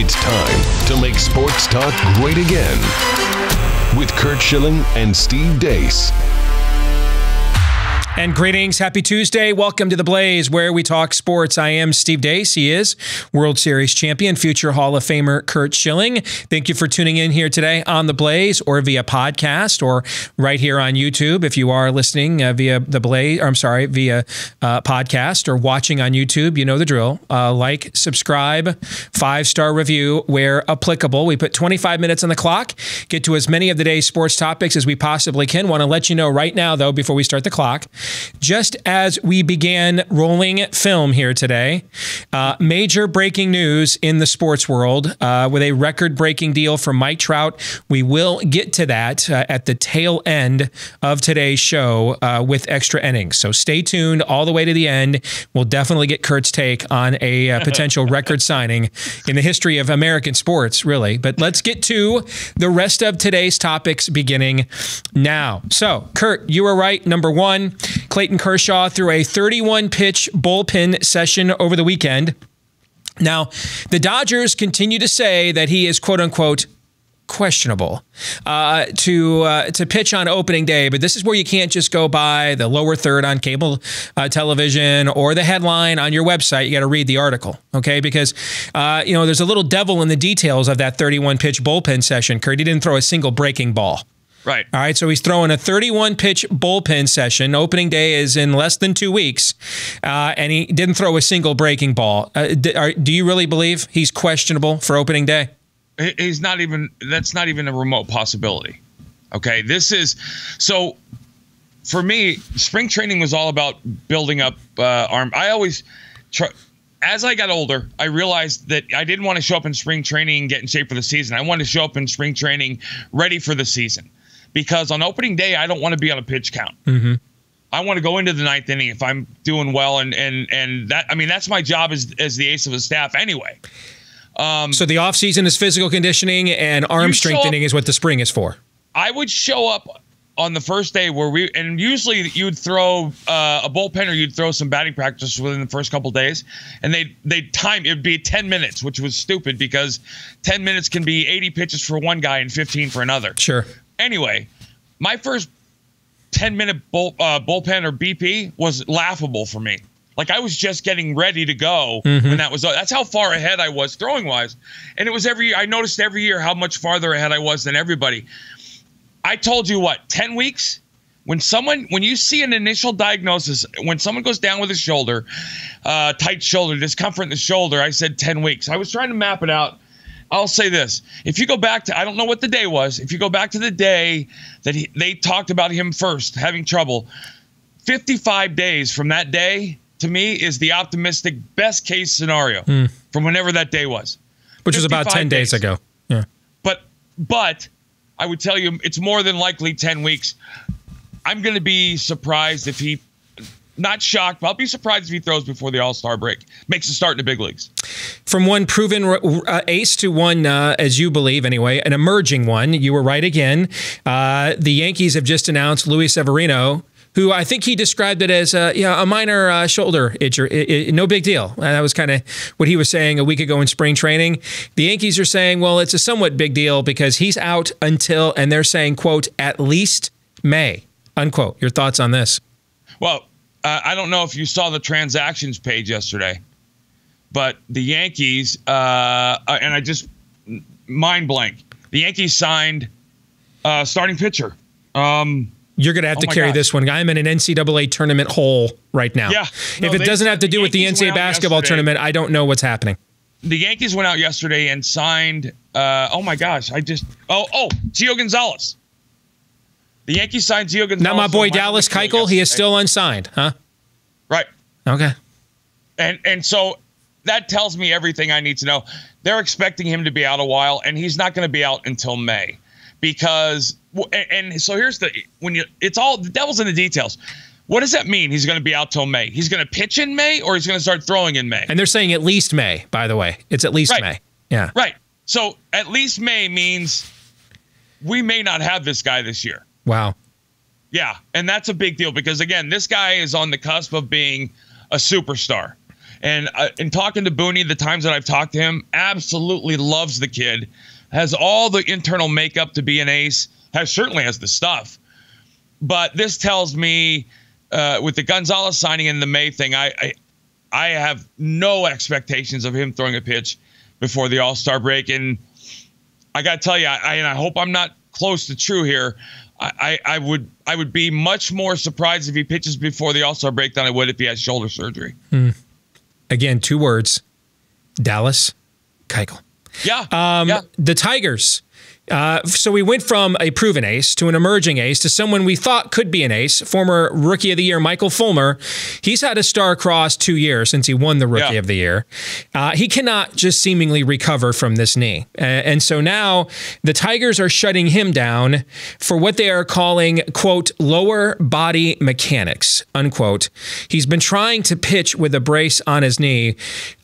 It's time to make sports talk great again with Curt Schilling and Steve Deace. And greetings. Happy Tuesday. Welcome to The Blaze, where we talk sports. I am Steve Deace. He is World Series champion, future Hall of Famer Curt Schilling. Thank you for tuning in here today on The Blaze or via podcast or right here on YouTube. If you are listening via The Blaze, via podcast or watching on YouTube, you know the drill. Like, subscribe, 5-star review where applicable. We put 25 minutes on the clock, get to as many of the day's sports topics as we possibly can. Want to let you know right now, though, before we start the clock, just as we began rolling film here today, major breaking news in the sports world with a record-breaking deal for Mike Trout. We will get to that at the tail end of today's show with extra innings. So stay tuned all the way to the end. We'll definitely get Curt's take on a potential record signing in the history of American sports, really. But let's get to the rest of today's topics beginning now. So, Curt, you were right. Number one, Clayton Kershaw threw a 31-pitch bullpen session over the weekend. Now, the Dodgers continue to say that he is, quote-unquote, questionable to pitch on opening day, but this is where you can't just go by the lower third on cable television or the headline on your website. You got to read the article, okay? Because there's a little devil in the details of that 31-pitch bullpen session. Curt, he didn't throw a single breaking ball. Right. All right, so he's throwing a 31-pitch bullpen session. Opening day is in less than 2 weeks, and he didn't throw a single breaking ball. Do you really believe he's questionable for opening day? He's not even. That's not even a remote possibility. Okay, this is so. For me, spring training was all about building up arm. I always try. As I got older, I realized that I didn't want to show up in spring training and get in shape for the season. I wanted to show up in spring training ready for the season. Because on opening day, I don't want to be on a pitch count. Mm-hmm. I want to go into the ninth inning if I'm doing well, and that, I mean, that's my job as the ace of the staff anyway. So the off season is physical conditioning, and arm strengthening is what the spring is for. I would show up on the first day and usually you'd throw a bullpen or you'd throw some batting practice within the first couple days, and they'd time it'd be 10 minutes, which was stupid because 10 minutes can be 80 pitches for one guy and 15 for another. Sure. Anyway, my first 10-minute bullpen or BP was laughable for me. Like, I was just getting ready to go when that's how far ahead I was throwing wise. And it was I noticed every year how much farther ahead I was than everybody. I told you 10 weeks? When you see an initial diagnosis, when someone goes down with a shoulder, tight shoulder, discomfort in the shoulder, I said 10 weeks. I was trying to map it out. I'll say this. If you go back to, I don't know what the day was. If you go back to the day that they talked about him first having trouble, 55 days from that day, to me, is the optimistic best case scenario from whenever that day was. Which was about 10 days ago. Yeah. But I would tell you it's more than likely 10 weeks. I'm going to be surprised if he, not shocked, but I'll be surprised if he throws before the All-Star break. Makes a start in the big leagues. From one proven ace to one, as you believe anyway, an emerging one. You were right again. The Yankees have just announced Luis Severino, who I think he described it as a minor shoulder itcher. No big deal. That was kind of what he was saying a week ago in spring training. The Yankees are saying, well, it's a somewhat big deal because he's out until, and they're saying, quote, at least May, unquote. Your thoughts on this? Well, I don't know if you saw the transactions page yesterday, but the Yankees, and I just mind blank, the Yankees signed starting pitcher. You're going to have to carry this one. I'm in an NCAA tournament hole right now. Yeah. If it doesn't have to do with the NCAA basketball tournament, I don't know what's happening. The Yankees went out yesterday and signed, Gio Gonzalez. The Yankees signed Gio Gonzalez. Not my boy Dallas Keuchel. He is still unsigned, huh? Right. Okay. And so that tells me everything I need to know. They're expecting him to be out a while, and he's not going to be out until May. Because, and so here's the devil's in the details. What does that mean? He's going to be out till May. He's going to pitch in May, or he's going to start throwing in May. And they're saying at least May, by the way. It's at least May. Yeah. Right. So at least May means we may not have this guy this year. Wow. Yeah. And that's a big deal because, again, this guy is on the cusp of being a superstar. And in talking to Booney, the times that I've talked to him, absolutely loves the kid, has all the internal makeup to be an ace, certainly has the stuff. But this tells me with the Gonzalez signing and the May thing, I have no expectations of him throwing a pitch before the All-Star break. And I got to tell you, and I hope I'm not close to true here, I would be much more surprised if he pitches before the All-Star break than I would if he has shoulder surgery. Again, 2 words: Dallas Keuchel. Yeah. The Tigers. So we went from a proven ace to an emerging ace to someone we thought could be an ace, former Rookie of the Year Michael Fulmer. He's had a star-crossed 2 years since he won the Rookie of the Year. He cannot just seemingly recover from this knee. And so now the Tigers are shutting him down for what they are calling, quote, lower body mechanics, unquote. He's been trying to pitch with a brace on his knee.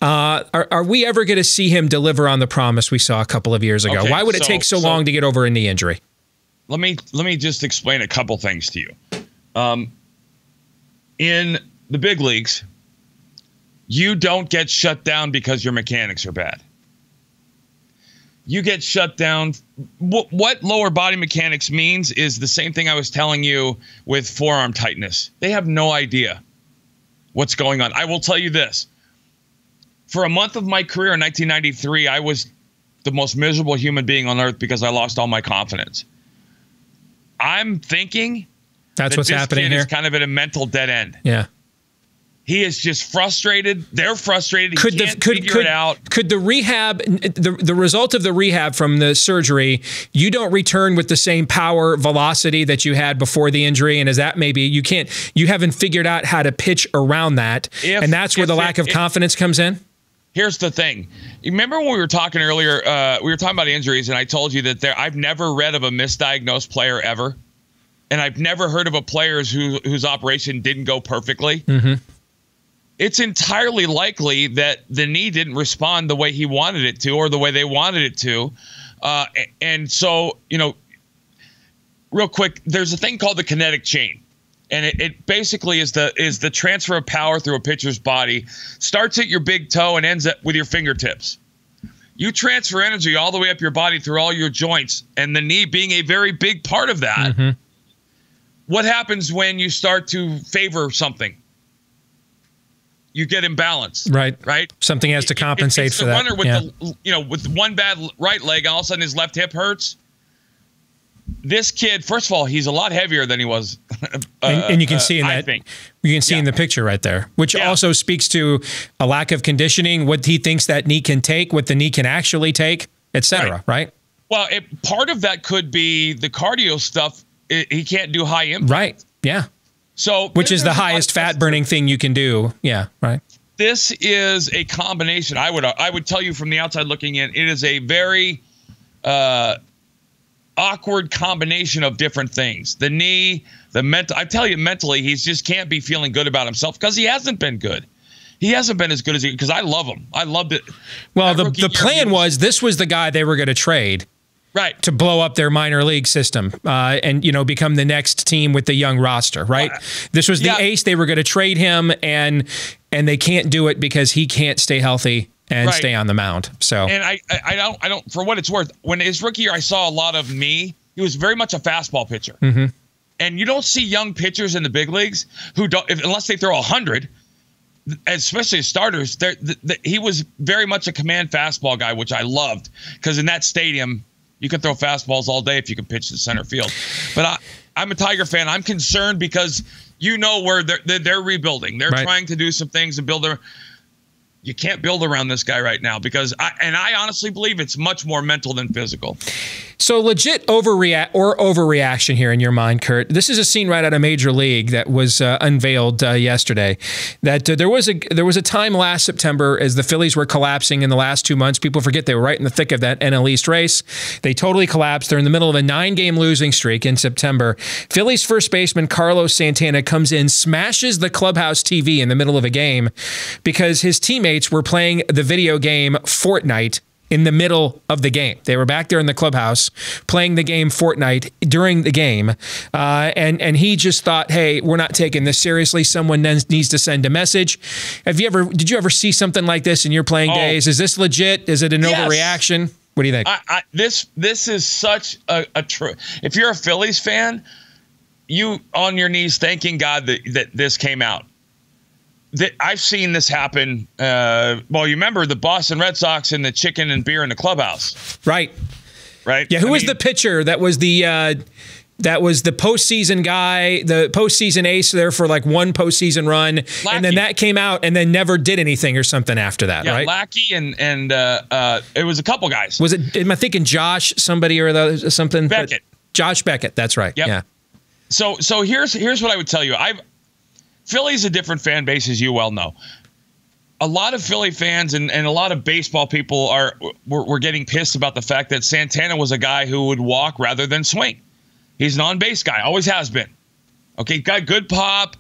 Are we ever going to see him deliver on the promise we saw a couple of years ago? Okay, Why would it take so long to get over a knee injury? Let me just explain a couple things to you. In the big leagues, you don't get shut down because your mechanics are bad. You get shut down. What lower body mechanics means is the same thing I was telling you with forearm tightness. They have no idea what's going on. I will tell you this. For a month of my career in 1993, I was the most miserable human being on earth because I lost all my confidence. I'm thinking that's what's happening here. He's kind of at a mental dead end. Yeah. He is just frustrated. They're frustrated. He can't figure it out. Could the rehab, the result of the rehab from the surgery, you don't return with the same power, velocity that you had before the injury? And is that maybe you haven't figured out how to pitch around that? And that's where the lack of confidence comes in? Here's the thing. You remember when we were talking earlier, we were talking about injuries, and I told you that I've never read of a misdiagnosed player ever. And I've never heard of a player whose operation didn't go perfectly. Mm-hmm. It's entirely likely that the knee didn't respond the way he wanted it to or the way they wanted it to. And so, real quick, there's a thing called the kinetic chain. And it basically is the transfer of power through a pitcher's body. Starts at your big toe and ends up with your fingertips. You transfer energy all the way up your body through all your joints, and the knee being a very big part of that. Mm-hmm. What happens when you start to favor something? You get imbalance. Right? Something has to compensate for that. It's the runner with with one bad right leg, and all of a sudden his left hip hurts. This kid, first of all, he's a lot heavier than he was. And you can see in that. You can see in the picture right there, which also speaks to a lack of conditioning, what he thinks that knee can take, what the knee can actually take, etc. Right? Well, part of that could be the cardio stuff. He can't do high impact. Right. Yeah. So, which is the highest fat burning thing you can do. Yeah. Right. This is a combination. I would tell you from the outside looking in, it is a very awkward combination of different things. The knee, the mental. I tell you, mentally, he just can't be feeling good about himself because he hasn't been good. He hasn't been as good as because I love him. I loved it. Well, the plan was this was the guy they were going to trade. Right. To blow up their minor league system and, become the next team with the young roster, right? This was the ace. They were going to trade him, and they can't do it because he can't stay healthy and stay on the mound. So, and I don't, for what it's worth, when his rookie year, I saw a lot of he was very much a fastball pitcher. Mm-hmm. And you don't see young pitchers in the big leagues who don't, unless they throw 100, especially as starters, he was very much a command fastball guy, which I loved because in that stadium, you can throw fastballs all day if you can pitch to center field. But I'm a Tiger fan. I'm concerned because where they're rebuilding. They're trying to do some things and build their. You can't build around this guy right now because I honestly believe it's much more mental than physical. So legit overreaction here in your mind, Curt. This is a scene right out of Major League that was unveiled yesterday. That there was a time last September as the Phillies were collapsing in the last 2 months. People forget they were right in the thick of that NL East race. They totally collapsed. They're in the middle of a 9-game losing streak in September. Phillies first baseman Carlos Santana comes in, smashes the clubhouse TV in the middle of a game because his teammates were playing the video game Fortnite in the middle of the game. They were back there in the clubhouse playing the game Fortnite during the game. And he just thought, hey, we're not taking this seriously. Someone needs to send a message. Did you ever see something like this in your playing days? Is this legit? Is it an overreaction? What do you think? This is such a true. If you're a Phillies fan, you on your knees thanking God that this came out. I've seen this happen. You remember the Boston Red Sox and the chicken and beer in the clubhouse, right? Yeah. Who was the pitcher that was the postseason guy, the postseason ace there for like one postseason run, Lackey. And then that came out and then never did anything or something after that, right? Lackey and it was a couple guys. Was it? Am I thinking Josh somebody or something? Beckett. Josh Beckett. That's right. Yep. Yeah. So here's what I would tell you. Philly's a different fan base, as you well know. A lot of Philly fans and a lot of baseball people were getting pissed about the fact that Santana was a guy who would walk rather than swing. He's an on-base guy, always has been. Okay, got good pop,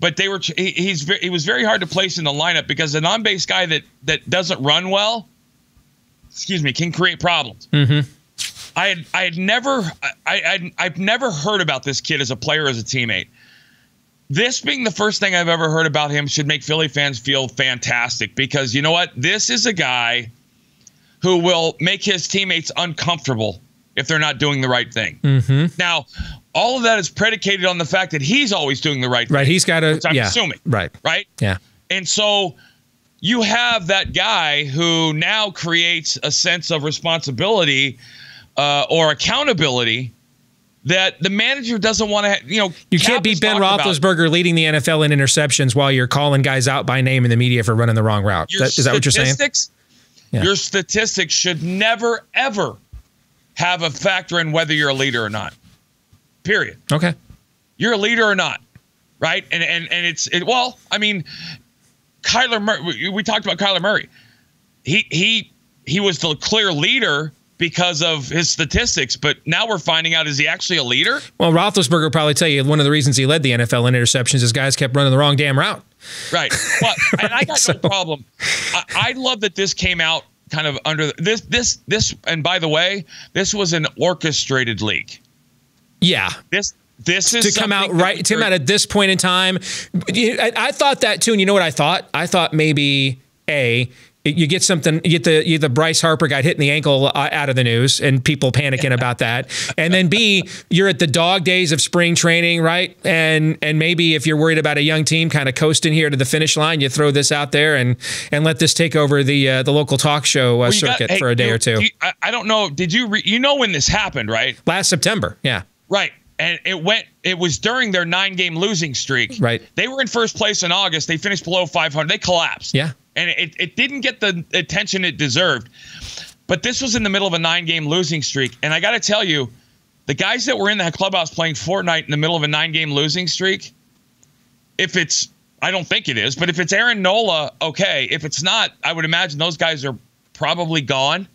but he was very hard to place in the lineup because an on-base guy that doesn't run well, can create problems. Mm-hmm. I've never heard about this kid as a player, as a teammate. This being the first thing I've ever heard about him should make Philly fans feel fantastic because you know what? This is a guy who will make his teammates uncomfortable if they're not doing the right thing. Mm-hmm. Now, all of that is predicated on the fact that he's always doing the right thing. Right, he's got to, I'm assuming. Right. Yeah. And so you have that guy who now creates a sense of responsibility or accountability that the manager doesn't want to, You can't be Ben Roethlisberger leading the NFL in interceptions while you're calling guys out by name in the media for running the wrong route. Is that what you're saying? Yeah. Your statistics should never, ever have a factor in whether you're a leader or not. Period. Okay. You're a leader or not, right? And Kyler Murray. We talked about Kyler Murray. He was the clear leader because of his statistics, but now we're finding out, is he actually a leader? Well, Roethlisberger will probably tell you one of the reasons he led the NFL in interceptions is guys kept running the wrong damn route. Right. Well, and I got no problem. I love that this came out kind of under this. And by the way, this was an orchestrated leak. Yeah. This is to come out at this point in time. I thought that too, and you know what I thought? I thought maybe you get the Bryce Harper guy hitting the ankle out of the news and people panicking about that. And then B, you're at the dog days of spring training, right? And maybe if you're worried about a young team kind of coasting here to the finish line, you throw this out there and let this take over the local talk show circuit for a day or two. I don't know. Did you when this happened, right? Last September. Yeah. Right. And it was during their 9-game losing streak. Right. They were in first place in August. They finished below 500. They collapsed. Yeah. And it didn't get the attention it deserved. But this was in the middle of a 9-game losing streak. And I got to tell you, the guys that were in the clubhouse playing Fortnite in the middle of a 9-game losing streak, I don't think it is, but if it's Aaron Nola, okay. If it's not, I would imagine those guys are probably gone.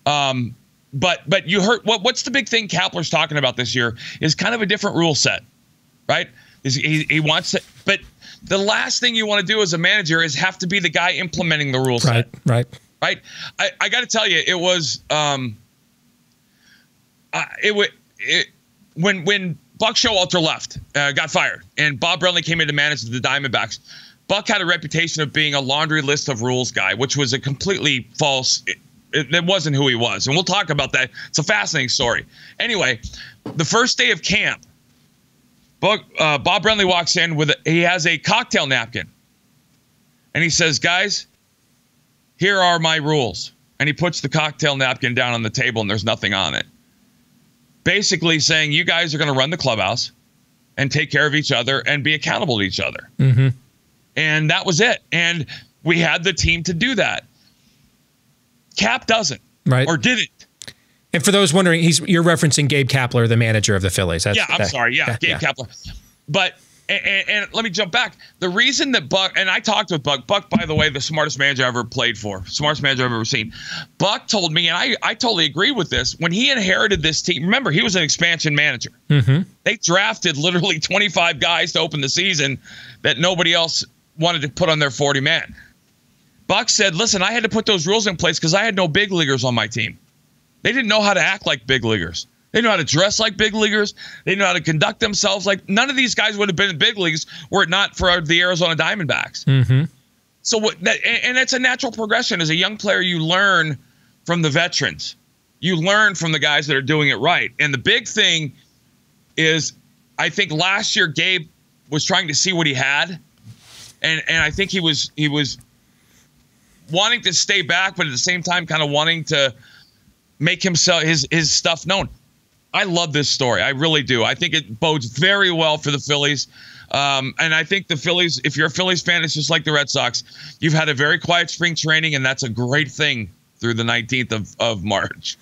But you heard what's the big thing Kapler's talking about this year is kind of a different rule set, right? He wants to, but the last thing you want to do as a manager is have to be the guy implementing the rule set. Right. I got to tell you, it was when Buck Showalter left, got fired, and Bob Brenly came in to manage the Diamondbacks. Buck had a reputation of being a laundry list of rules guy, which was a completely false. It wasn't who he was, and we'll talk about that. It's a fascinating story. Anyway, the first day of camp, Bob Brenly walks in he has a cocktail napkin, and he says, "Guys, here are my rules." And he puts the cocktail napkin down on the table, and there's nothing on it. Basically saying, you guys are going to run the clubhouse and take care of each other and be accountable to each other. Mm-hmm. And that was it. And we had the team to do that. Cap doesn't, right? Or didn't. And for those wondering, you're referencing Gabe Kapler, the manager of the Phillies. Gabe Kapler. But and let me jump back. The reason that Buck, and I talked with Buck, by the way, the smartest manager I've ever played for, smartest manager I've ever seen. Buck told me, and I totally agree with this, when he inherited this team, remember, he was an expansion manager. Mm-hmm. They drafted literally 25 guys to open the season that nobody else wanted to put on their 40-man. Buck said, listen, I had to put those rules in place because I had no big leaguers on my team. They didn't know how to act like big leaguers. They know how to dress like big leaguers. They know how to conduct themselves like none of these guys would have been in big leagues were it not for the Arizona Diamondbacks. Mm-hmm. So and it's a natural progression. As a young player, you learn from the veterans. You learn from the guys that are doing it right. And the big thing is, I think last year Gabe was trying to see what he had, and I think he was wanting to stay back, but at the same time, kind of wanting to make himself his stuff known. I love this story. I really do. I think it bodes very well for the Phillies. And I think the Phillies, if you're a Phillies fan, it's just like the Red Sox. You've had a very quiet spring training, and that's a great thing through the 19th of March.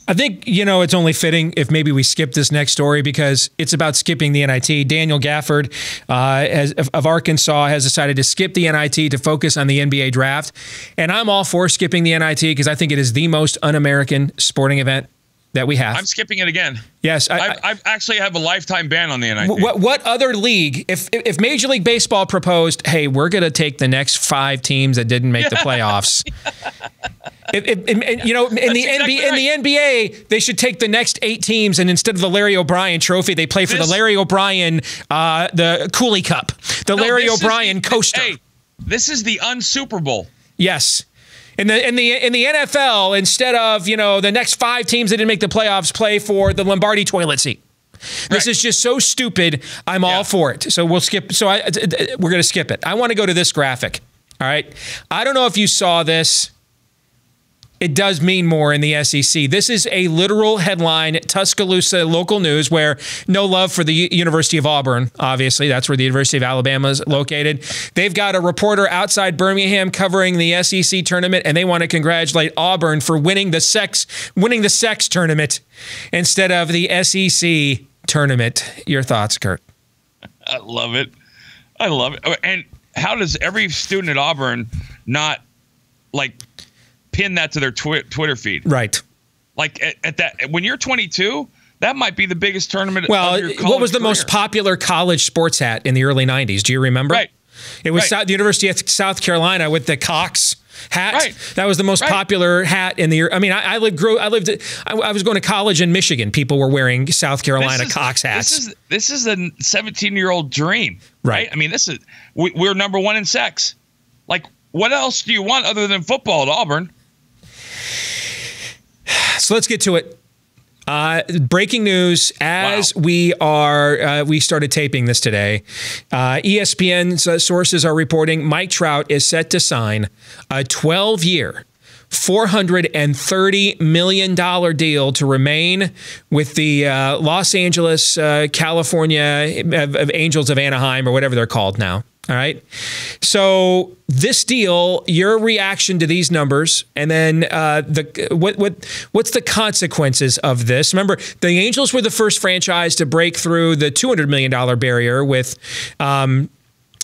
I think, it's only fitting if maybe we skip this next story because it's about skipping the NIT. Daniel Gafford of Arkansas has decided to skip the NIT to focus on the NBA draft. And I'm all for skipping the NIT because I think it is the most un-American sporting event that we have. I'm skipping it again. Yes. I actually have a lifetime ban on the NIT. What other league, if Major League Baseball proposed, hey, we're going to take the next 5 teams that didn't make the playoffs. In the NBA, they should take the next 8 teams, and instead of the Larry O'Brien Trophy, they play for the Larry O'Brien, the Cooley Cup, Larry O'Brien coaster. Hey, this is the un-Super Bowl. Yes. In the NFL, instead of the next 5 teams that didn't make the playoffs play for the Lombardi toilet seat. This is just so stupid. I'm all for it. So we'll skip. We're going to skip it. I want to go to this graphic. All right. I don't know if you saw this. It does mean more in the SEC. This is a literal headline, Tuscaloosa local news, where no love for the University of Auburn. Obviously, that's where the University of Alabama is located. They've got a reporter outside Birmingham covering the SEC tournament, and they want to congratulate Auburn for winning the sex tournament instead of the SEC tournament. Your thoughts, Curt? I love it. And how does every student at Auburn not pin that to their Twitter feed? Right. At that, when you're 22, that might be the biggest tournament. Well, of your what was the career. most popular college sports hat in the early 90s? Do you remember? Right. It was the University of South Carolina with the Cox hat. Right. That was the most popular hat in the. I mean, I was going to college in Michigan. People were wearing South Carolina Cox hats. This is a 17-year-old dream, right? I mean, we're number 1 in sex. What else do you want other than football at Auburn? So let's get to it. Breaking news as we started taping this today. ESPN's sources are reporting Mike Trout is set to sign a 12-year, $430 million deal to remain with the Los Angeles, California of Angels of Anaheim, or whatever they're called now. All right. So this deal, your reaction to these numbers, and then what's the consequences of this? Remember, the Angels were the first franchise to break through the $200 million barrier with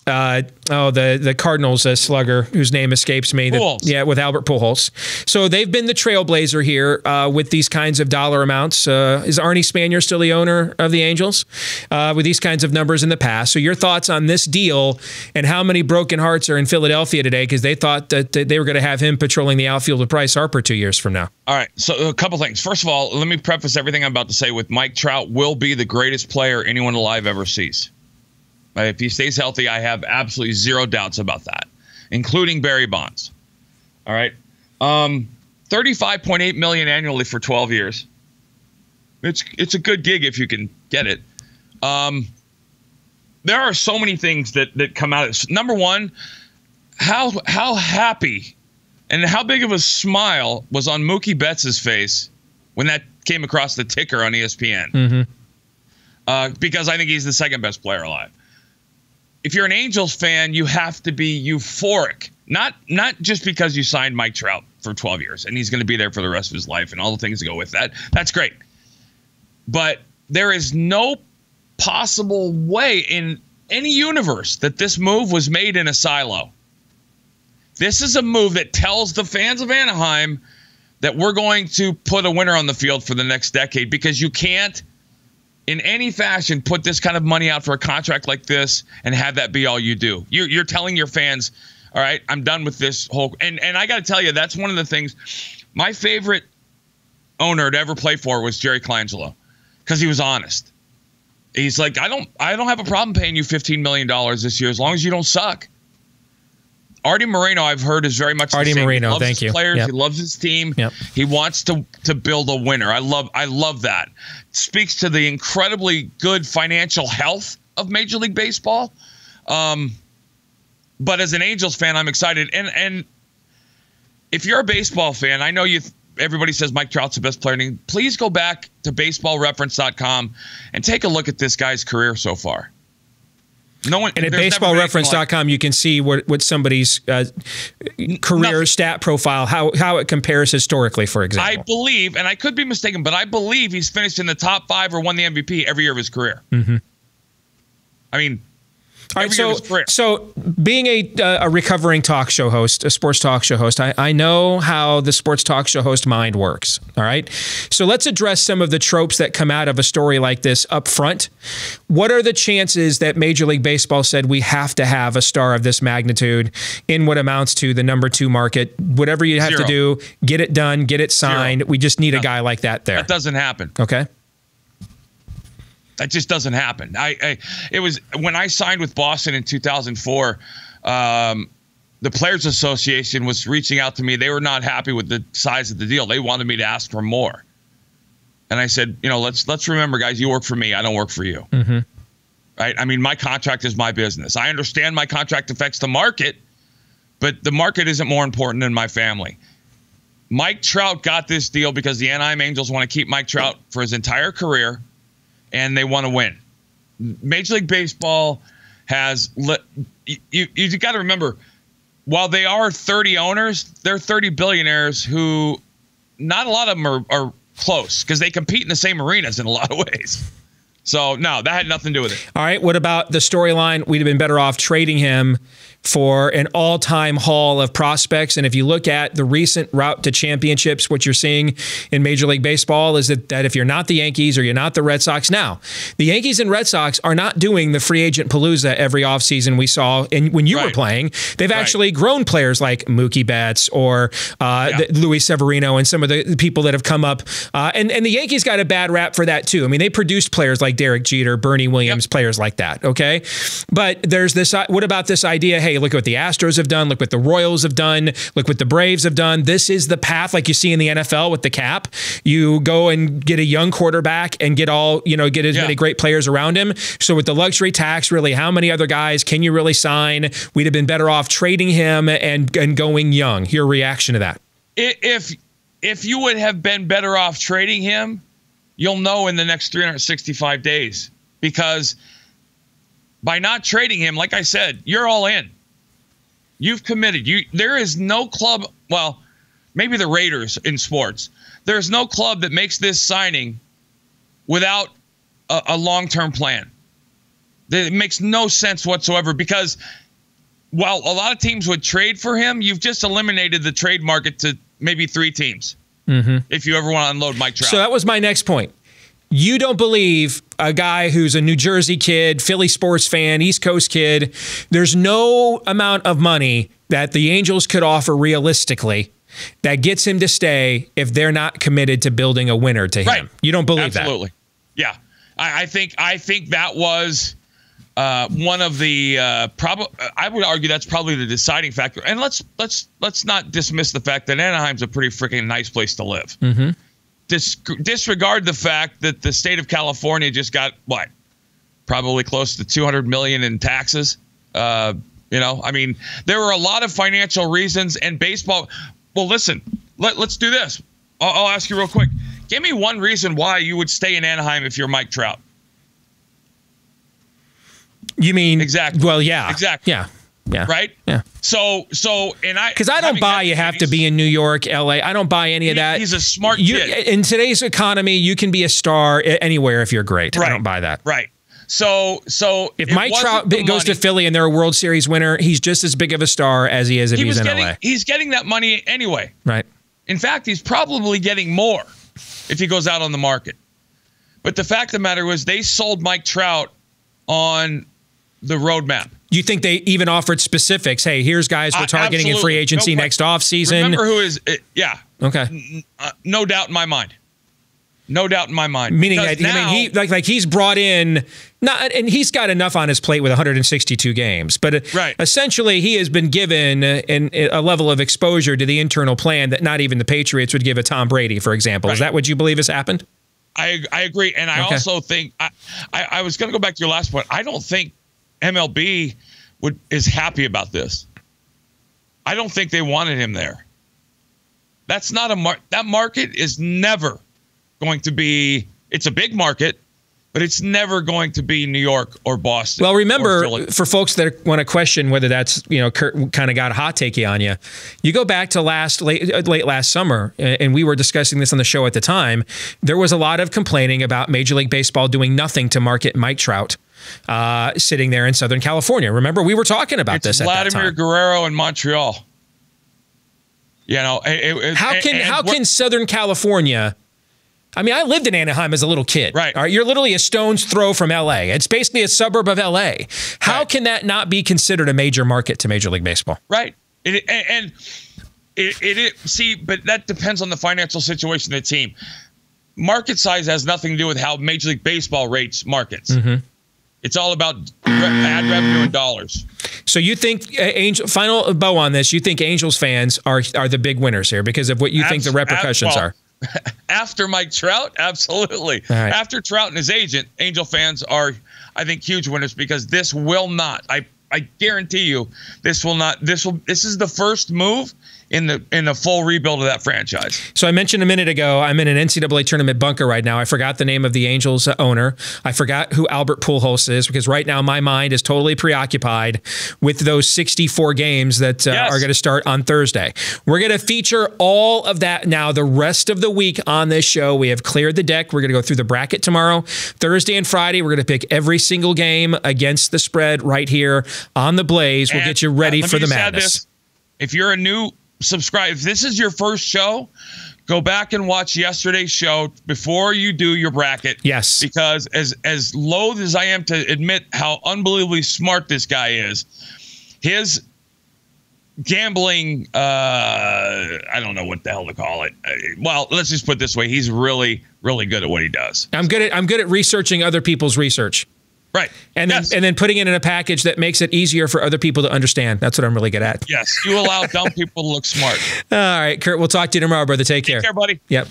the Cardinals slugger whose name escapes me. With Albert Pujols. So they've been the trailblazer here with these kinds of dollar amounts. Is Arnie Spanier still the owner of the Angels? With these kinds of numbers in the past. So your thoughts on this deal and how many broken hearts are in Philadelphia today because they thought that they were going to have him patrolling the outfield with Bryce Harper 2 years from now? All right. So a couple things. First of all, let me preface everything I'm about to say with Mike Trout will be the greatest player anyone alive ever sees. If he stays healthy, I have absolutely zero doubts about that, including Barry Bonds. All right. $35.8 million annually for 12 years. It's a good gig if you can get it. There are so many things that come out. Number one, how happy and how big of a smile was on Mookie Betts' face when that came across the ticker on ESPN. Mm-hmm. Because I think he's the second best player alive. If you're an Angels fan, you have to be euphoric. Not just because you signed Mike Trout for 12 years and he's going to be there for the rest of his life and all the things that go with that. That's great. But there is no possible way in any universe that this move was made in a silo. This is a move that tells the fans of Anaheim that we're going to put a winner on the field for the next decade, because you can't in any fashion put this kind of money out for a contract like this and have that be all you do. You're telling your fans, All right, I'm done with this whole. And I got to tell you, that's one of the things. My favorite owner to ever play for was Jerry Colangelo, because he was honest. He's like, I don't have a problem paying you $15 million this year as long as you don't suck. Artie Moreno, I've heard, is very much the same. Moreno, he loves thank his you. Players, Yep. He loves his team. Yep. He wants to build a winner. I love that. Speaks to the incredibly good financial health of Major League Baseball. But as an Angels fan, I'm excited. And if you're a baseball fan, I know everybody says Mike Trout's the best player. Please go back to baseballreference.com and take a look at this guy's career so far. No one, and at baseballreference.com, you can see what somebody's career stat profile, how it compares historically, for example. I believe, and I could be mistaken, but I believe he's finished in the top 5 or won the MVP every year of his career. Mm-hmm. I mean, all right, so being a recovering talk show host, a sports talk show host, I know how the sports talk show host mind works, all right? So let's address some of the tropes that come out of a story like this up front. What are the chances that Major League Baseball said we have to have a star of this magnitude in what amounts to the number 2 market? Whatever you have to do, get it done, get it signed. We just need a guy like that there. That doesn't happen. Okay. That just doesn't happen. It was when I signed with Boston in 2004. The Players Association was reaching out to me. They were not happy with the size of the deal. They wanted me to ask for more. And I said, let's remember, guys, you work for me. I don't work for you. Mm-hmm. Right? I mean, my contract is my business. I understand my contract affects the market, but the market isn't more important than my family. Mike Trout got this deal because the Anaheim Angels want to keep Mike Trout for his entire career. And they want to win. Major League Baseball has you got to remember, while they are 30 owners, they're 30 billionaires who not a lot of them are close because they compete in the same arenas in a lot of ways. So, no, that had nothing to do with it. All right. What about the storyline? We'd have been better off trading him for an all-time haul of prospects. And if you look at the recent route to championships, what you're seeing in Major League Baseball is that if you're not the Yankees or you're not the Red Sox now, the Yankees and Red Sox are not doing the free agent palooza every offseason we saw when you were playing. They've actually grown players like Mookie Betts or Luis Severino and some of the people that have come up. And the Yankees got a bad rap for that too. I mean, they produced players like Derek Jeter, Bernie Williams, players like that, okay? But there's this, what about this idea, hey, look at what the Astros have done, look what the Royals have done, look what the Braves have done. This is the path like you see in the NFL with the cap. You go and get a young quarterback and get as many great players around him. So with the luxury tax, really, how many other guys can you really sign? We'd have been better off trading him and going young. Your reaction to that? If you would have been better off trading him, you'll know in the next 365 days, because by not trading him, like I said, you're all in. You've committed. There is no club, well, maybe the Raiders in sports. There's no club that makes this signing without a long-term plan. It makes no sense whatsoever, because while a lot of teams would trade for him, you've just eliminated the trade market to maybe 3 teams. Mm-hmm. If you ever want to unload Mike Trout. So that was my next point. You don't believe a guy who's a New Jersey kid, Philly sports fan, East Coast kid, there's no amount of money that the Angels could offer realistically that gets him to stay if they're not committed to building a winner to him. Right. You don't believe that? Absolutely. Yeah. I think that was one of the I would argue that's probably the deciding factor. And let's not dismiss the fact that Anaheim's a pretty freaking nice place to live. Mm-hmm. Disregard the fact that the state of California just got probably close to $200 million in taxes. I mean, there were a lot of financial reasons, and baseball. Well, listen, let's do this. I'll ask you real quick. Give me one reason why you would stay in Anaheim if you're Mike Trout. You mean exactly? Well, yeah, exactly. Yeah. Right? Yeah. So, because I don't buy you have to be in New York, LA. I don't buy any of that. He's a smart kid. In today's economy, you can be a star anywhere if you're great. Right. I don't buy that. Right. So if Mike Trout goes to Philly and they're a World Series winner, he's just as big of a star as he is if he's in LA. He's getting that money anyway. Right. In fact, he's probably getting more if he goes out on the market. But the fact of the matter was, they sold Mike Trout on the roadmap. You think they even offered specifics? Hey, here's guys we're targeting in free agency next offseason. Remember who is? Yeah. Okay. No doubt in my mind. No doubt in my mind. Meaning that he he's brought in and he's got enough on his plate with 162 games, but essentially he has been given a level of exposure to the internal plan that not even the Patriots would give a Tom Brady, for example. Is that what you believe has happened? I agree, and I also think I was going to go back to your last point. I don't think MLB is happy about this. I don't think they wanted him there. That's not that market is never going to be. It's a big market, but it's never going to be New York or Boston. Well, remember, for folks that want to question whether that's, Curt kind of got a hot takey on you, you go back to late last summer, and we were discussing this on the show at the time. There was a lot of complaining about Major League Baseball doing nothing to market Mike Trout sitting there in Southern California. Remember, we were talking about this at that time. Vladimir Guerrero in Montreal. How can Southern California? I mean, I lived in Anaheim as a little kid. Right. You're literally a stone's throw from L.A. It's basically a suburb of L.A. How can that not be considered a major market to Major League Baseball? Right. But that depends on the financial situation of the team. Market size has nothing to do with how Major League Baseball rates markets. Mm-hmm. It's all about ad revenue and dollars. So you think, final bow on this, you think Angels fans are the big winners here because of what you think the repercussions are? After Mike Trout, absolutely. Right. After Trout and his agent, Angel fans are, I think, huge winners because this will not. I guarantee you, this will not. This is the first move in the full rebuild of that franchise. So I mentioned a minute ago, I'm in an NCAA tournament bunker right now. I forgot the name of the Angels owner. I forgot who Albert Pujols is because right now my mind is totally preoccupied with those 64 games that are going to start on Thursday. We're going to feature all of that now the rest of the week on this show. We have cleared the deck. We're going to go through the bracket tomorrow. Thursday and Friday, we're going to pick every single game against the spread right here on the Blaze. We'll get you ready for the madness. If you're a new subscribe. If this is your first show, go back and watch yesterday's show before you do your bracket. Yes. Because as loath as I am to admit how unbelievably smart this guy is, his gambling, I don't know what the hell to call it. Well, let's just put it this way. He's really, really good at what he does. I'm good at researching other people's research. Right. And then putting it in a package that makes it easier for other people to understand. That's what I'm really good at. Yes. You allow dumb people to look smart. All right, Curt, we'll talk to you tomorrow, brother. Take care. Take care, buddy. Yep.